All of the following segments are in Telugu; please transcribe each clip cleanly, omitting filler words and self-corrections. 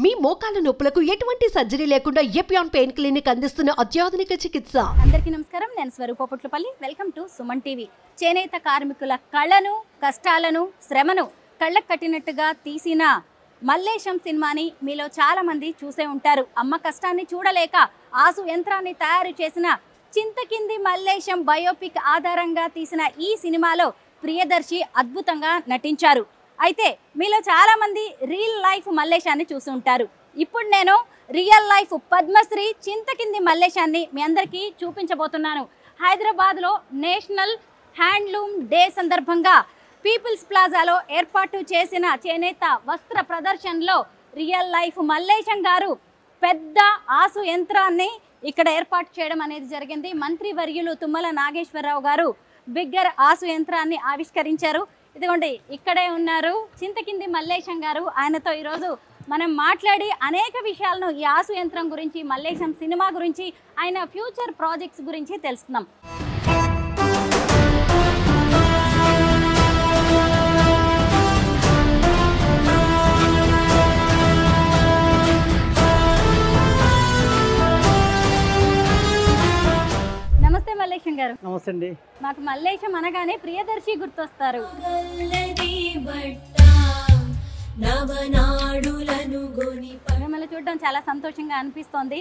మీ మోకాల నొప్పులకు ఎటువంటి సర్జరీ లేకుండా ఎపియాన్ పెయిన్ క్లినిక్ అందిస్తున్న అత్యాధునిక చికిత్స. అందరికీ నమస్కారం. నేను Swaroopa Putlapalli. Welcome to Suman TV. చేనేత కార్మికుల కళను, కష్టాలను, శ్రమను కళ్ళకు కట్టినట్టుగా తీసిన మల్లేశం సినిమాని మీలో చాలా మంది చూసే ఉంటారు. అమ్మ కష్టాన్ని చూడలేక ఆసు యంత్రాన్ని తయారు చేసిన చింతకింది మల్లేశం బయోపిక్ ఆధారంగా తీసిన ఈ సినిమాలో ప్రియదర్శి అద్భుతంగా నటించారు. అయితే మీలో చాలా మంది రియల్ లైఫ్ మల్లేశాన్ని చూసి ఉంటారు. ఇప్పుడు నేను రియల్ లైఫ్ పద్మశ్రీ చింతకింది మల్లేశాన్ని మీ అందరికీ చూపించబోతున్నాను. హైదరాబాద్లో నేషనల్ హ్యాండ్లూమ్ డే సందర్భంగా పీపుల్స్ ప్లాజాలో ఏర్పాటు చేసిన చేనేత వస్త్ర ప్రదర్శనలో రియల్ లైఫ్ మల్లేశం గారు పెద్ద ఆసు యంత్రాన్ని ఇక్కడ ఏర్పాటు చేయడం అనేది జరిగింది. మంత్రి వర్యులు తుమ్మల నాగేశ్వరరావు గారు బిగ్గర్ ఆసు యంత్రాన్ని ఆవిష్కరించారు. ఇదిగోండి ఇక్కడే ఉన్నారు చింతకింది మల్లేశం గారు. ఆయనతో ఈరోజు మనం మాట్లాడి అనేక విషయాలను ఈ ఆసు యంత్రం గురించి, మల్లేశం సినిమా గురించి, ఆయన ఫ్యూచర్ ప్రాజెక్ట్స్ గురించి తెలుసుకుందాం. నమస్తే మల్లేశం గారు. నమస్తే అండి. మాకు మల్లేశం అనగానే ప్రియదర్శి గుర్తొస్తారు. మిమ్మల్ని చూడడం చాలా సంతోషంగా అనిపిస్తోంది.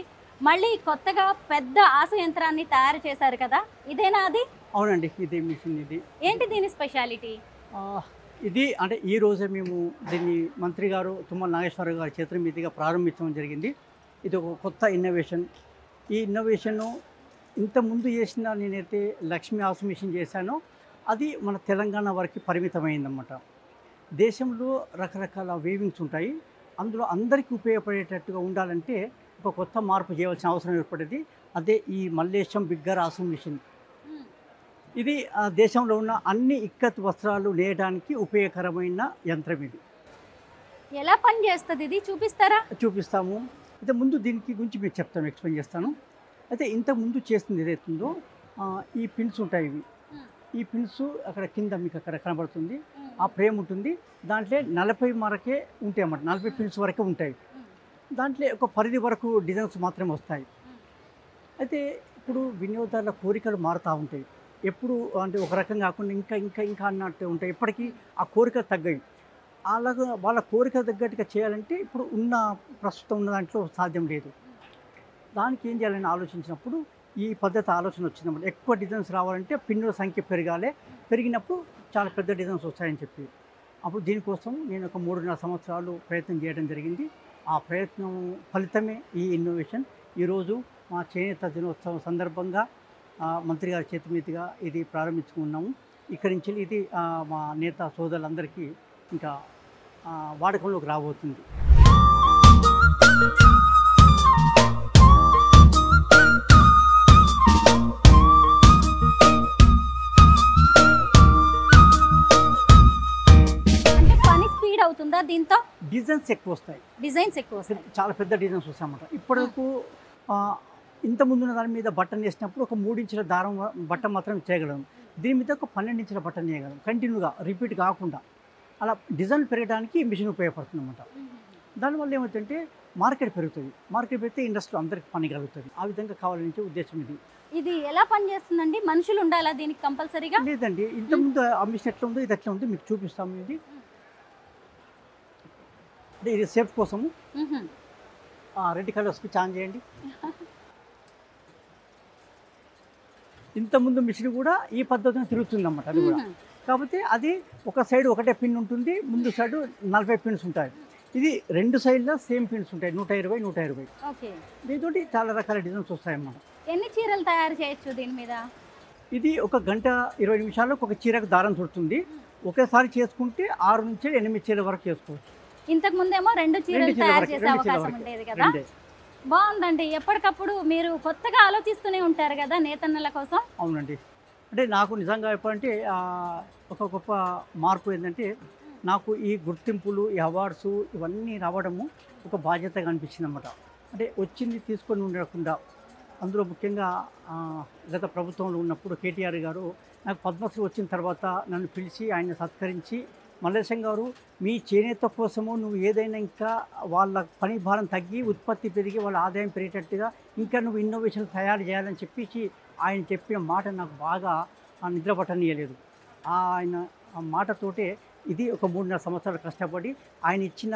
మళ్ళీ కొత్తగా పెద్ద ఆసు యంత్రాన్ని తయారు చేశారు కదా, ఇదేనా అది? అవునండి, ఇది మిషన్. ఇది ఏంటి దీని స్పెషాలిటీ? ఇది అంటే ఈ రోజే మేము దీన్ని మంత్రి గారు తుమ్మల నాగేశ్వరరావు గారి చేతుల మీదుగా ప్రారంభించడం జరిగింది. ఇది ఒక కొత్త ఇన్నోవేషన్. ఈ ఇన్నోవేషన్ను ఇంతకుముందు చేసిన నేనైతే లక్ష్మీ ఆసు మిషన్ చేశానో అది మన తెలంగాణ వరకు పరిమితమైందన్నమాట. దేశంలో రకరకాల వేవింగ్స్ ఉంటాయి. అందులో అందరికీ ఉపయోగపడేటట్టుగా ఉండాలంటే ఒక కొత్త మార్పు చేయవలసిన అవసరం ఏర్పడేది. అదే ఈ మల్లేశం బిగ్గర్ ఆసు మిషన్. ఇది దేశంలో ఉన్న అన్ని ఇక్కత్ వస్త్రాలు నేయడానికి ఉపయోగకరమైన యంత్రం. ఇది ఎలా పని చేస్తుంది? ఇది చూపిస్తారా? చూపిస్తాము. అయితే ముందు దీనికి గురించి మీకు చెప్తాను, ఎక్స్ప్లెయిన్ చేస్తాను. అయితే ఇంతకుముందు చేస్తుంది ఏదైతుందో ఈ పిన్స్ ఉంటాయి. ఇవి ఈ పిన్స్ అక్కడ కింద మీకు అక్కడ కనబడుతుంది. ఆ ఫ్రేమ్ ఉంటుంది. దాంట్లో 40 వరకే ఉంటాయి అన్నమాట. 40 పిన్స్ వరకే ఉంటాయి. దాంట్లో ఒక పరిధి వరకు డిజైన్స్ మాత్రమే వస్తాయి. అయితే ఇప్పుడు వినియోగదారుల కోరికలు మారుతూ ఉంటాయి. ఎప్పుడు అంటే ఒక రకం కాకుండా ఇంకా ఇంకా ఇంకా అన్నట్టు ఉంటాయి. ఇప్పటికీ ఆ కోరికలు తగ్గాయి. అలాగా వాళ్ళ కోరిక తగ్గట్టుగా చేయాలంటే ఇప్పుడు ప్రస్తుతం ఉన్న దాంట్లో సాధ్యం లేదు. దానికి ఏం చేయాలని ఆలోచించినప్పుడు ఈ పద్ధతి ఆలోచన వచ్చిందన్నమాట. ఎక్కువ డిజైన్స్ రావాలంటే పిన్నుల సంఖ్య పెరగాలి. పెరిగినప్పుడు చాలా పెద్ద డిజైన్స్ వస్తాయని చెప్పి అప్పుడు దీనికోసం నేను ఒక 3.5 సంవత్సరాలు ప్రయత్నం చేయడం జరిగింది. ఆ ప్రయత్నం ఫలితమే ఈ ఇన్నోవేషన్. ఈరోజు మా చేనేత దినోత్సవం సందర్భంగా మంత్రి గారి చేతి మీదుగా ఇది ప్రారంభించుకున్నాము. ఇక్కడి నుంచి ఇది మా నేత సోదరులందరికీ ఇంకా వాడకంలోకి రాబోతుంది. అవుతుందా దీంతో? డిజైన్స్ ఎక్కువ వస్తాయి. డిజైన్స్ ఎక్కువ వస్తాయి. చాలా పెద్ద డిజైన్స్ వస్తాయి అన్నమాట. ఇప్పటివరకు ఇంత ముందున్న దాని మీద బటన్ వేసినప్పుడు ఒక 3 ఇంచుల దారం బటన్ మాత్రం చేయగలం. దీని మీద ఒక 12 ఇంచుల బటన్ చేయగలం. కంటిన్యూగా రిపీట్ కాకుండా అలా డిజైన్ పెరగడానికి మిషన్ ఉపయోగపడుతుంది అన్నమాట. దానివల్ల ఏమవుతుందంటే మార్కెట్ పెరుగుతుంది. మార్కెట్ పెరిగితే ఇండస్ట్రీలో అందరికి పని కలుగుతుంది. ఆ విధంగా కావాలనే ఉద్దేశం ఇది. ఇది ఎలా పనిచేస్తుందండి? మనుషులు ఉండాలా దీనికి కంపల్సరీగా? లేదండి, ఇంతకుముందు ఆ మిషన్ ఎట్లా ఉందో ఇది ఎట్లా ఉంది మీకు చూపిస్తాము. ఇది సేఫ్ కోసము రెడ్ కలర్ స్విచ్ ఆన్ చేయండి. ఇంతకుముందు మిషన్ కూడా ఈ పద్ధతిని తిరుగుతుంది అన్నమాట. అది కూడా కాకపోతే అది ఒక సైడ్ ఒకటే పిన్ ఉంటుంది, ముందు సైడ్ 40 పిన్స్ ఉంటాయి. ఇది 2 సైడ్లో సేమ్ పిన్స్ ఉంటాయి, 120, 120. దీంతో చాలా రకాల డిజైన్స్ వస్తాయన్నమాట. ఎన్ని చీరలు తయారు చేయొచ్చు దీని మీద? ఇది 1 గంట 20 నిమిషాల్లో ఒక చీరకు దారం చుడుతుంది. ఒకేసారి చేసుకుంటే 6 నుంచి 8 చీరల వరకు చేసుకోవచ్చు. ఇంతకు ముందేమో 2 చీరలు తయారు చేసే అవకాశం ఉండేది కదా. బాగుందండి. ఎప్పటికప్పుడు మీరు కొత్తగా ఆలోచిస్తూనే ఉంటారు కదా నేతన్నల కోసం. అవునండి. అంటే నాకు నిజంగా చెప్పాలంటే ఒక గొప్ప మార్పు ఏంటంటే నాకు ఈ గుర్తింపులు, ఈ అవార్డ్స్ ఇవన్నీ రావడము ఒక బాధ్యతగా అనిపించింది అన్నమాట. అంటే వచ్చింది తీసుకొని ఉండకుండా అందులో ముఖ్యంగా గత ప్రభుత్వంలో ఉన్నప్పుడు కేటీఆర్ గారు నాకు పద్మశ్రీ వచ్చిన తర్వాత నన్ను పిలిచి ఆయన సత్కరించి మల్లేశం గారు మీ చేనేత కోసము నువ్వు ఏదైనా ఇంకా వాళ్ళ పని భారం తగ్గి ఉత్పత్తి పెరిగి వాళ్ళ ఆదాయం పెరిగేటట్టుగా ఇంకా నువ్వు ఇన్నోవేషన్ తయారు చేయాలని చెప్పేసి ఆయన చెప్పిన మాట నాకు బాగా నిద్రపట్టనీయలేదు. ఆయన ఆ మాటతోటే ఇది ఒక 3-4 సంవత్సరాలు కష్టపడి ఆయన ఇచ్చిన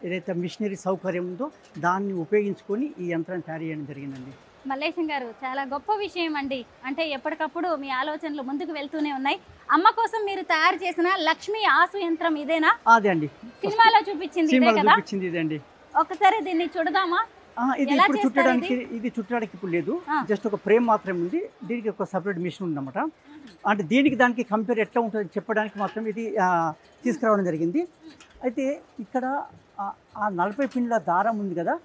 ఏదైతే మిషనరీ సౌకర్యం ఉందో దాన్ని ఉపయోగించుకొని ఈ యంత్రాన్ని తయారు చేయడం జరిగిందండి. మల్లేశం గారు చాలా గొప్ప విషయం అండి. అంటే ఎప్పటికప్పుడు మీ ఆలోచనలు ముందుకు వెళ్తూనే ఉన్నాయి. అమ్మ కోసం మీరు తయారు చేసిన లక్ష్మీ ఆసు యంత్రం ఇదేనా? అదే అండి, సినిమాలో చూపించింది ఇదే కదా? చూపించింది ఇదండి. ఒకసారి దీన్ని చూడదామా? ఇది ఇప్పుడు చుట్టడానికి ఇప్పుడు లేదు, జస్ట్ ఒక ఫ్రేమ్ మాత్రమే ఉంది. దీనికి ఒక సపరేట్ మిషన్ ఉందన్నమాట. అంటే దీనికి దానికి కంపేర్ ఎట్లా ఉంటుంది చెప్పడానికి మాత్రం ఇది తీసుకురావడం జరిగింది. అయితే ఇక్కడ ఆ 40 పిన్నుల దారం ఉంది కదా,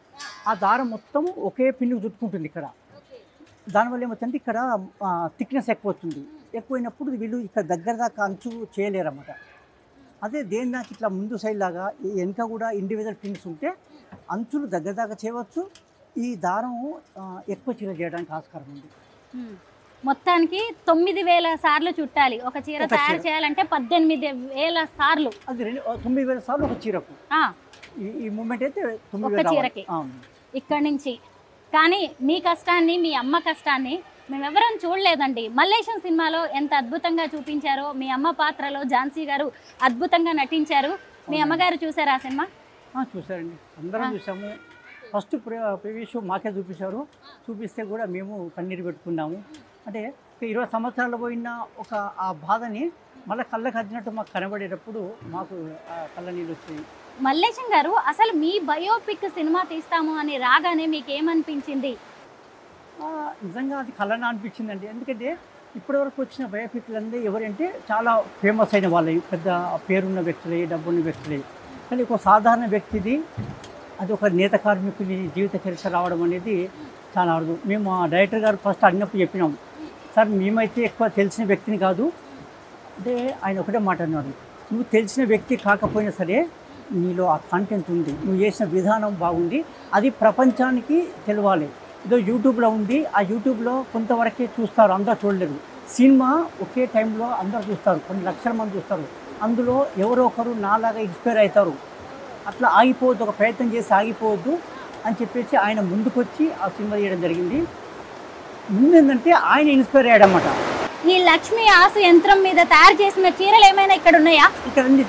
ఆ దారం మొత్తం ఒకే పిన్ను చుట్టుకుంటుంది. ఇక్కడ దానివల్ల ఏమవుతుంది, ఇక్కడ థిక్నెస్ ఎక్కువ వస్తుంది. ఎక్కువైనప్పుడు వీళ్ళు ఇక్కడ దగ్గర దాకా అంచు చేయలేరు అన్నమాట. అదే దేని దాకా ఇట్లా ముందు సైడ్ లాగా వెనక కూడా ఇండివిజువల్ పిన్స్ ఉంటే అంచులు దగ్గర దాకా చేయవచ్చు. ఈ దారం ఎక్కువ చీర చేయడానికి ఆస్కారం ఉంది. మొత్తానికి 9000 సార్లు చుట్టాలి. ఒక చీర తయారు చేయాలంటే 18,000 సార్లు. అది 9,000 సార్లు ఒక చీరకు. ఈ మూమెంట్ అయితే 9,000 చీరకి ఇక్కడ నుంచి. కానీ మీ కష్టాన్ని, మీ అమ్మ కష్టాన్ని మేమెవరం చూడలేదండి. మల్లేశం సినిమాలో ఎంత అద్భుతంగా చూపించారో, మీ అమ్మ పాత్రలో ఝాన్సీ గారు అద్భుతంగా నటించారు. మీ అమ్మగారు చూసారా ఆ సినిమా? చూసారండి, అందరం చూసాము. ఫస్ట్ ప్రీవియస్ షో మాకే చూపించారు. చూపిస్తే కూడా మేము కన్నీరు పెట్టుకున్నాము. అంటే 20 సంవత్సరాలు పోయిన ఒక ఆ బాధని మళ్ళీ కళ్ళకి అద్దినట్టు మాకు కనబడేటప్పుడు మాకు కళ్ళ నీళ్ళు వచ్చాయి. మల్లేశం గారు, అసలు మీ బయోపిక్ సినిమా తీస్తాము అని రాగానే మీకు ఏమనిపించింది? నిజంగా అది కళ్ళని అనిపించిందండి. ఎందుకంటే ఇప్పటివరకు వచ్చిన బయోపిక్లందరూ ఎవరంటే చాలా ఫేమస్ అయిన వాళ్ళే, పెద్ద పేరున్న వ్యక్తులే, డబ్బున్న వ్యక్తులే. కానీ ఒక సాధారణ వ్యక్తిది, అది ఒక నేత కార్మికుని జీవిత చరిత్ర రావడం అనేది చాలా అరుదు. మేము ఆ డైరెక్టర్ గారు ఫస్ట్ అడిగినప్పుడు చెప్పినాం, సార్ మేమైతే ఎక్కువ తెలిసిన వ్యక్తిని కాదు అంటే. ఆయన ఒకటే మాట అన్నాడు, నువ్వు తెలిసిన వ్యక్తి కాకపోయినా సరే నీలో ఆ కంటెంట్ ఉంది, నువ్వు చేసిన విధానం బాగుంది, అది ప్రపంచానికి తెలవాలి. ఏదో యూట్యూబ్లో ఉంది, ఆ యూట్యూబ్లో కొంతవరకే చూస్తారు, అందరూ చూడలేరు. సినిమా ఒకే టైంలో అందరూ చూస్తారు, కొన్ని లక్షల మంది చూస్తారు. అందులో ఎవరో ఒకరు నాలాగా ఇన్స్పైర్ అవుతారు. అట్లా ఆగిపోవద్దు, ఒక ప్రయత్నం చేసి ఆగిపోవద్దు అని చెప్పేసి ఆయన ముందుకొచ్చి ఆ సినిమా చేయడం జరిగింది. ముందు ఏంటంటే ఆయన ఇన్స్పైర్ అయ్యాడన్నమాట. ఈ లక్ష్మీ ఆసు యంత్రం మీద తయారు చేసిన చీరలు ఏమైనా ఇక్కడ ఉన్నాయా? ఇక్కడ అన్ని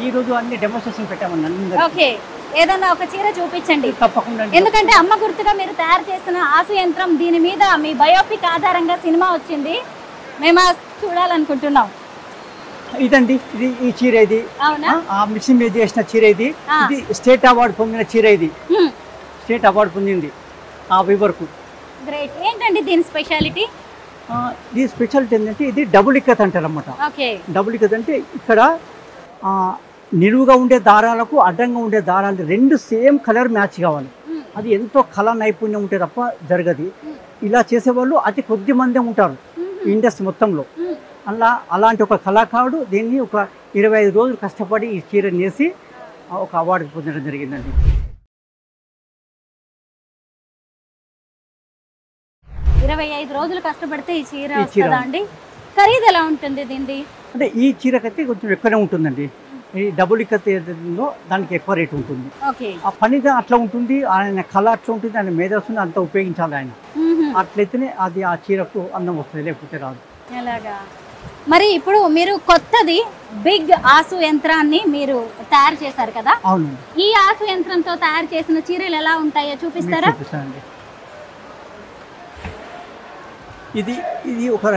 ఈరోజు అన్ని డెమోన్స్ట్రేషన్ పెట్టామన్నా. ఓకే, ఏదన్నా ఒక చీర చూపించండి. తప్పకుండా. ఎందుకంటే అమ్మ గుర్తుగా మీరు తయారు చేసిన ఆసు యంత్రం, దీని మీద మీ బయోపిక్ ఆధారంగా సినిమా వచ్చింది, మేము చూడాలనుకుంటున్నాం. ఇదండి, ఇది ఈ చీర, ఇది ఆ మిషన్ మీద చేసిన చీర, ఇది స్టేట్ అవార్డు పొందిన చీర, ఇది స్టేట్ అవార్డు పొందింది ఆ వివర్కు. గ్రేట్. ఏంటండి దీని స్పెషాలిటీ? ఈ స్పెషాలిటీ ఏంటంటే ఇది డబుల్ ఇక్కత్ అంటారు అన్నమాట. డబుల్ ఇక్కత్ అంటే ఇక్కడ నిలువుగా ఉండే దారాలకు అడ్డంగా ఉండే దారాలు రెండు సేమ్ కలర్ మ్యాచ్ కావాలి. అది ఎంతో కళా నైపుణ్యం ఉంటే తప్ప జరగదు. ఇలా చేసేవాళ్ళు అతి కొద్ది మందే ఉంటారు ఇండస్ట్రీ మొత్తంలో. అలాంటి ఒక కళాకారుడు దీన్ని ఒక 25 రోజులు కష్టపడి ఈ చీర నేసి ఒక అవార్డు పొందడం జరిగిందండి. 25 రోజులు కష్టపడితే ఈ చీర వస్తుందా అండి? ఖరీదు ఎలా ఉంటుంది దీనిది? అంటే ఈ చీరకైతే కొంచెం ఎక్కువనే ఉంటుందండి. ఈ డబుల్ ఇక్కత్ ఏదో దానికి ఎక్కువ రేటు ఉంటుంది. ఆ పనిగా అట్లా ఉంటుంది, ఆయన కళ అట్లా ఉంటుంది, ఆయన మేధస్సుని అంత ఉపయోగించాలి ఆయన. అట్లయితేనే అది ఆ చీరకు అందం వస్తుంది, లేకపోతే రాదు. ఎలాగా? మరి ఇప్పుడు మీరు కొత్తది బిగ్ ఆసు యంత్రాన్ని మీరు తయారు చేశారు కదా? అవును. ఈ ఆసు యంత్రంతో తయారు చేసిన చీరలు ఎలా ఉంటాయో చూపిస్తారా? చూపిస్తానండి. ఇది ఇది ఒక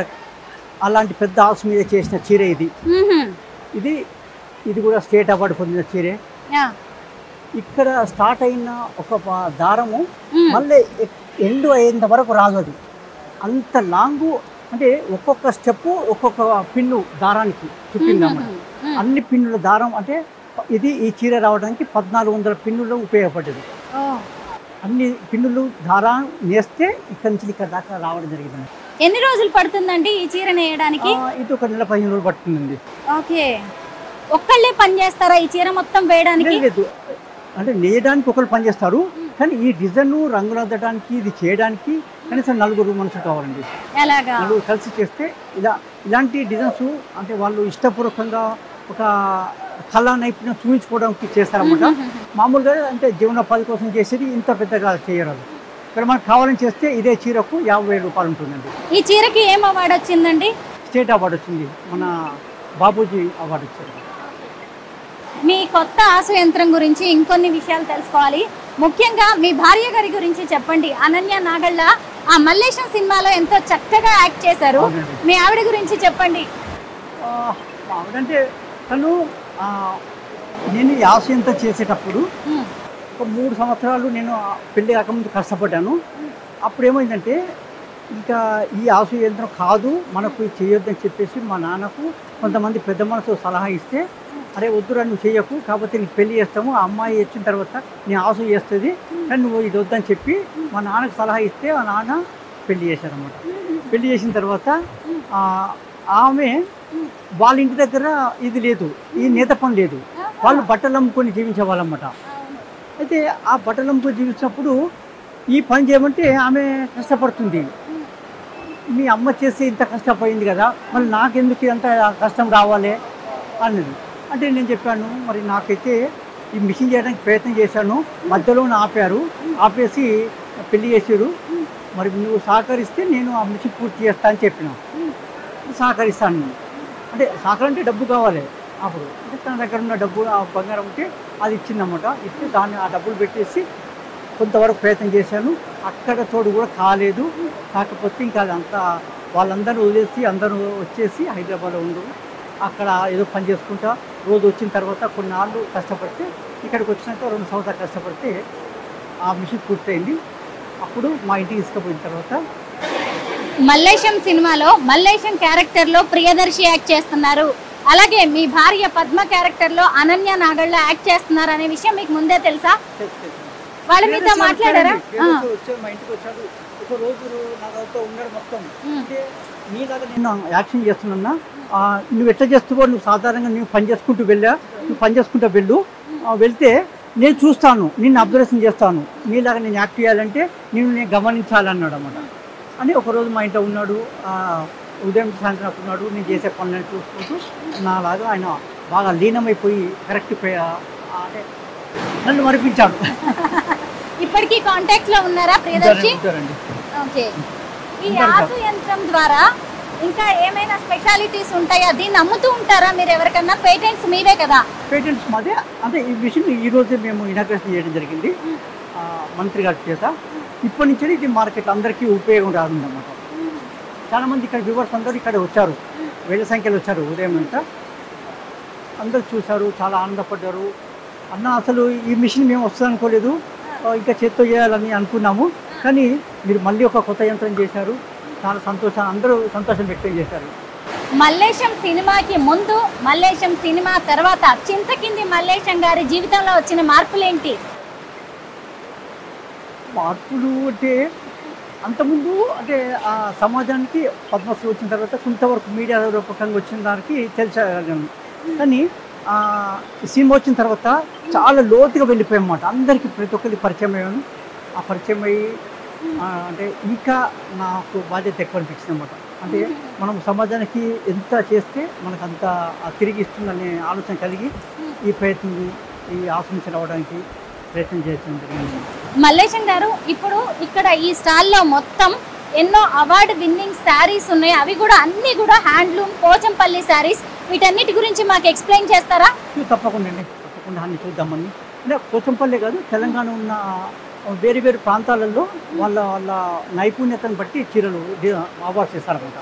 అలాంటి పెద్ద ఆసు మీద చేసిన చీర ఇది. ఇది ఇది కూడా స్టేట్ అవార్డు పొందిన చీరే. ఇక్కడ స్టార్ట్ అయిన ఒక దారము మళ్ళీ ఎండు అయ్యేంత వరకు రాదు. అది అంత లాంగు, అంటే ఒక్కొక్క స్టెప్ ఒక్కొక్క పిన్ను దారానికి చుట్టింది అన్నమాట. అన్ని పిన్నుల దారం, అంటే ఇది ఈ చీర రావడానికి 1400 పిన్నులు ఉపయోగపడ్డది. అన్ని పిన్నులు దారం నేస్తే ఇక్కడి నుంచి ఇక్కడ దాకా రావడం జరిగింది. ఎన్ని రోజులు పడుతుందండి ఈ చీర నేయడానికి? ఇది ఒక నెల 15 రోజులు పడుతుందండి. ఓకే. ఒక్కళ్ళే పని చేస్తారా ఈ చీర మొత్తం వేయడానికి? లేదు, అంటే నేయడానికి ఒకళ్ళు పని చేస్తారు, కానీ ఈ డిజైన్ రంగులద్దడానికి ఇది చేయడానికి కనీసం 4 మనుషులు కావాలండి. ఎలాగా? 4 కలిసి చేస్తే ఇలాంటి డిజైన్స్ అంటే వాళ్ళు ఇష్టపూర్వకంగా ఒక కళా నైపుణ్యం చూపించుకోవడానికి చేస్తారన్నమాట. మామూలుగా అంటే జీవనోపాధి కోసం చేసేది ఇంత పెద్దగా చేయరాదు. ఇక్కడ మనకు కావాలని చేస్తే ఇదే చీరకు 50,000 రూపాయలు ఉంటుందండి. ఈ చీరకి ఏం అవార్డు వచ్చిందండి? స్టేట్ అవార్డు వచ్చింది, మన బాబూజీ అవార్డు వచ్చింది. మీ కొత్త ఆసు యంత్రం గురించి ఇంకొన్ని విషయాలు తెలుసుకోవాలి. ముఖ్యంగా మీ భార్య గారి గురించి చెప్పండి. అనన్య నాగళ్ళ ఆ మల్లేశం సినిమాలో ఎంతో చక్కగా యాక్ట్ చేశారు. మీ ఆవిడ గురించి చెప్పండి. ఆవిడంటే తను నేను ఈ ఆశ ఎంత చేసేటప్పుడు ఒక 3 సంవత్సరాలు నేను పెళ్లి కాకముందు కష్టపడ్డాను. అప్పుడు ఏమైందంటే ఇంకా ఈ ఆశ యంత్రం కాదు మనకు చేయొద్దని చెప్పేసి మా నాన్నకు కొంతమంది పెద్ద మనసు సలహా ఇస్తే, అరే వద్దురా నువ్వు చేయకు, కాకపోతే నీకు పెళ్లి చేస్తాము, ఆ అమ్మాయి వచ్చిన తర్వాత నీ ఆశ చేస్తుంది, కానీ నువ్వు ఇది వద్దని చెప్పి మా నాన్నకు సలహా ఇస్తే మా నాన్న పెళ్లి చేశారన్నమాట. పెళ్లి చేసిన తర్వాత ఆమె వాళ్ళ ఇంటి దగ్గర ఇది లేదు, ఈ నేత పని లేదు, వాళ్ళు బట్టలు అమ్ముకొని జీవించే వాళ్ళన్నమాట. అయితే ఆ బట్టలు అమ్ముకొని జీవించినప్పుడు ఈ పని చేయమంటే ఆమె కష్టపడుతుంది. మీ అమ్మ చేసి ఇంత కష్టపోయింది కదా, మరి నాకెందుకు ఇంత కష్టం రావాలి అన్నది. అంటే నేను చెప్పాను, మరి నాకైతే ఈ మిషన్ చేయడానికి ప్రయత్నం చేశాను, మధ్యలో ఆపేసి పెళ్లి చేసారు, మరి నువ్వు సహకరిస్తే నేను ఆ మిషన్ పూర్తి చేస్తా అని చెప్పినా. సహకరిస్తాను అంటే సహకారం అంటే డబ్బు కావాలి. అప్పుడు అంటే తన దగ్గర ఉన్న డబ్బు ఆ బంగారం ఉంటే అది ఇచ్చిందన్నమాట. ఇస్తే దాన్ని ఆ డబ్బులు పెట్టేసి కొంతవరకు ప్రయత్నం చేశాను. అక్కడ తోడు కూడా కాలేదు. కాకపోతే ఇంకా అదంతా వాళ్ళందరూ వదిలేసి అందరూ వచ్చేసి హైదరాబాద్లో ఉండరు. అక్కడ ఏదో పని చేసుకుంటా రోజు వచ్చిన తర్వాత కొన్నాళ్ళు కష్టపడితే, ఇక్కడికి వచ్చినాక 2 సంవత్సరాలు కష్టపడితే ఆ మిషన్ పూర్తయింది. అప్పుడు మా ఇంటికి తీసుకుపోయిన తర్వాత మల్లేశం సినిమాలో మల్లేశం క్యారెక్టర్లో ప్రియదర్శి యాక్ట్ చేస్తున్నారు, అలాగే మీ భార్య పద్మ క్యారెక్టర్లో అనన్య నాగళ్ళ యాక్ట్ చేస్తున్నారు అనే విషయం మీకు ముందే తెలుసా? వాళ్ళ మీతో మాట్లాడారా? మా ఇంటికి వచ్చాడు ఒక రోజు నాతో ఉన్నాడు మొత్తం. అంటే నీలాగా నేను యాక్షన్ చేస్తున్నా, నువ్వు ఎట్లా చేస్తావో, నువ్వు సాధారణంగా నువ్వు పని చేసుకుంటూ వెళ్ళు, వెళ్తే నేను చూస్తాను, నిన్ను అబ్జర్వేషన్ చేస్తాను, నీలాగా నేను యాక్ట్ చేయాలంటే నేను గమనించాలన్నాడు అన్నమాట. అని ఒకరోజు మా ఇంట్లో ఉన్నాడు, ఉదయం సాయంత్రం ఉన్నాడు, నేను చేసే పనులను చూసుకుంటూ నాలాగా ఆయన బాగా లీనమైపోయి కరెక్ట్ అంటే నన్ను మరిపించాడు. ఇప్పటికీ కాంటాక్ట్ లో ఉన్నారా ప్రియదర్శి? ఓకే. ఈ ఆసు యంత్రం ద్వారా ఇంకా ఏమైనా స్పెషాలిటీస్ ఉంటాయా? దీన్ని అమ్ముతూ ఉంటారా మీరు ఎవరికన్నా? పేటెంట్స్ మీవే కదా? పేటెంట్స్ మాదే. అంటే ఈ మిషన్ ఈ రోజే మేము ఇనాగ్రేషన్ చేయడం జరిగింది మంత్రి గారి చేత. ఇప్పటి నుంచి ఇది మార్కెట్ అందరికీ ఉపయోగం రాదన్నమాట. చాలామంది ఇక్కడ వ్యూవర్స్ అందరూ ఇక్కడ వచ్చారు, 1000 సంఖ్యలో వచ్చారు. ఉదయం అంతా అందరూ చూశారు, చాలా ఆనందపడ్డారు. అన్న అసలు ఈ మిషన్ మేము వస్తుంది అనుకోలేదు, ఇంకా చేత్తో చేయాలని అనుకున్నాము, కానీ మీరు మళ్ళీ ఒక కొత్త యంత్రం చేశారు, చాలా సంతోషం, అందరూ సంతోషం వ్యక్తం చేశారు. మల్లేశం సినిమాకి ముందు, మల్లేశం సినిమా తర్వాత చింతకింది మల్లేశం గారి జీవితంలో వచ్చిన మార్పులు ఏంటి? మార్పులు అంటే అంతకుముందు అంటే ఆ సమాజానికి పద్మశ్రీ వచ్చిన తర్వాత కొంతవరకు మీడియా రూపకంగా వచ్చిన దానికి తెలిసాను, కానీ సినిమా వచ్చిన తర్వాత చాలా లోతుగా వెళ్ళిపోయామన్నమాట. అందరికీ ప్రతి ఒక్కరికి పరిచయం అయ్యాను. ఆ పరిచయం అయ్యి అంటే ఇంకా నాకు బాధ్యత ఎక్కువ అనిపించింది అన్నమాట. అంటే మనం సమాజానికి ఎంత చేస్తే మనకు అంత తిరిగి ఇస్తుందనే ఆలోచన కలిగి ఈ ప్రయత్నం, ఈ ఆశించి రావడానికి ప్రయత్నం చేస్తాం జరిగింది. మల్లేశం గారు, ఇప్పుడు ఇక్కడ ఈ స్టాల్లో మొత్తం ఎన్నో అవార్డు విన్నింగ్ శారీస్ ఉన్నాయి, అవి కూడా అన్నీ కూడా హ్యాండ్లూమ్ పోచంపల్లి శారీస్. వీటన్నిటి గురించి మాకు ఎక్స్ప్లెయిన్ చేస్తారా? తప్పకుండా అండి, తప్పకుండా అన్ని చూద్దామని. అంటే పోచంపల్లి కాదు, తెలంగాణ ఉన్న వేరు వేరు ప్రాంతాలలో వాళ్ళ నైపుణ్యతను బట్టి చీరలు అవార్డ్స్ చేస్తారన్నమాట.